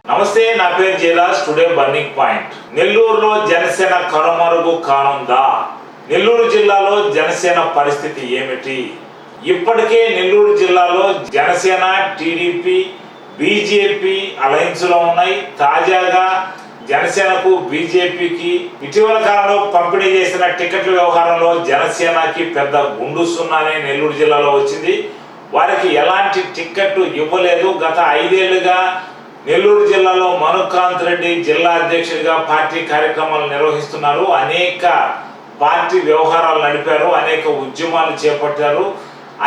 నమస్తే, నా పేరు జయరాజ్. Today burning point. నెల్లూరులో జనసేన కనుమరుగు కానుందా? నెల్లూరు జిల్లాలో జనసేన పరిస్థితి ఏమిటి? ఇప్పటికే నెల్లూరు జిల్లాలో జనసేన, టీడీపీ, బీజేపీ అలయన్స్ లో ఉన్నాయి. తాజాగా జనసేనకు, బీజేపీకి ఇటీవల కాలంలో పంపిణీ చేసిన టికెట్ల వ్యవహారంలో జనసేనకి పెద్ద గుండు సున్నానే నెల్లూరు జిల్లాలో వచ్చింది. వారికి ఎలాంటి టికెట్ ఇవ్వలేదు. గత 5 ఏళ్లుగా నెల్లూరు జిల్లాలో మనుకాంత్ రెడ్డి జిల్లా అధ్యక్షుడిగా పార్టీ కార్యక్రమాలు నిర్వహిస్తున్నారు. అనేక పార్టీ వ్యవహారాలు నడిపారు, అనేక ఉద్యమాలు చేపట్టారు.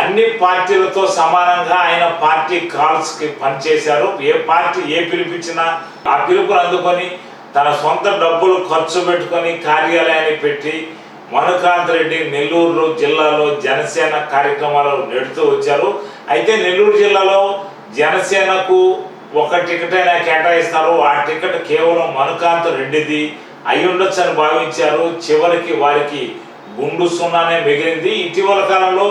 అన్ని పార్టీలతో సమానంగా ఆయన పార్టీ కాల్స్ కి పనిచేశారు. ఏ పార్టీ ఏ పిలిపించినా ఆ పిలుపును అందుకొని తన సొంత డబ్బులు ఖర్చు పెట్టుకొని కార్యాలయాన్ని పెట్టి మనుకాంత్ రెడ్డి నెల్లూరు జిల్లాలో జనసేన కార్యక్రమాలు నెడుతూ వచ్చారు. అయితే నెల్లూరు జిల్లాలో జనసేనకు ఒక టికెట్ అయినా కేటాయిస్తారు. ఆ టికెట్ కేవలం మనుకాంత్ రెడ్డిది అయి ఉండొచ్చు అని భావించారు. చివరికి వారికి గుండు సున్నానే మిగిలింది. ఇటీవల కాలంలో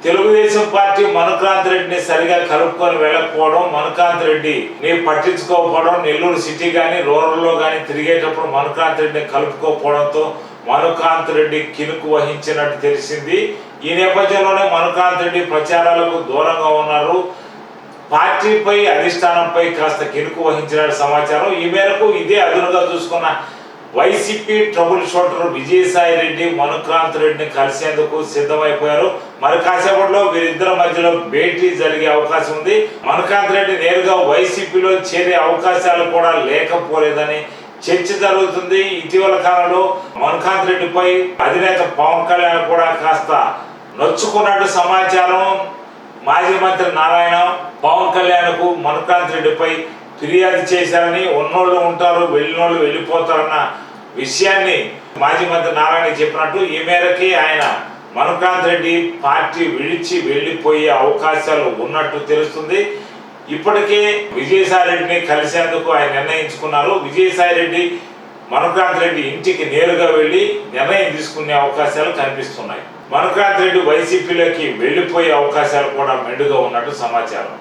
తెలుగుదేశం పార్టీ మనుకాంత్ రెడ్డిని సరిగా కలుపుకొని వెళ్ళకపోవడం, మనుకాంత్ రెడ్డిని పట్టించుకోకపోవడం, నెల్లూరు సిటీ కానీ రూరల్లో కానీ తిరిగేటప్పుడు మనుకాంత్ రెడ్డిని కలుపుకోకపోవడంతో మనుకాంత్ రెడ్డి కినుకు వహించినట్టు తెలిసింది. ఈ నేపథ్యంలోనే మనుకాంత్ రెడ్డి ప్రచారాలకు దూరంగా ఉన్నారు. పార్టీపై, అధిష్టానంపై కాస్త కినుకు వహించిన సమాచారం. ఈ మేరకు ఇదే అదునుగా చూసుకున్న వైసీపీ ట్రబుల్ షూటర్ విజయసాయి రెడ్డి మనుకాంత్ రెడ్డిని కలిసేందుకు సిద్ధమైపోయారు. మరి కాసేపట్లో వీరిద్దరి మధ్యలో భేటీ జరిగే అవకాశం ఉంది. మనుకాంత్ రెడ్డి నేరుగా వైసీపీలో చేరే అవకాశాలు కూడా లేకపోలేదని చర్చ జరుగుతుంది. ఇటీవల కాలంలో మనుకాంత్ రెడ్డిపై అధినేత పవన్ కళ్యాణ్ కూడా కాస్త నొచ్చుకున్నట్టు సమాచారం. మాజీ మంత్రి నారాయణ పవన్ కళ్యాణ్ కు మనుకాంత్ రెడ్డిపై ఫిర్యాదు చేశారని, ఉన్నోళ్ళు ఉంటారు, వెళ్ళినోళ్ళు వెళ్ళిపోతారన్న విషయాన్ని మాజీ మంత్రి నారాయణ చెప్పినట్టు ఈ మేరకి ఆయన మనుకాంత్ రెడ్డి పార్టీ విడిచి వెళ్ళిపోయే అవకాశాలు ఉన్నట్టు తెలుస్తుంది. ఇప్పటికే విజయసాయి రెడ్డిని కలిసేందుకు ఆయన నిర్ణయించుకున్నారు. విజయసాయి రెడ్డి మనుకాంత్ రెడ్డి ఇంటికి నేరుగా వెళ్లి నిర్ణయం తీసుకునే అవకాశాలు కనిపిస్తున్నాయి. మనుకాంత్ రెడ్డి వైసీపీలోకి వెళ్లిపోయే అవకాశాలు కూడా మెండుగా ఉన్నట్టు సమాచారం.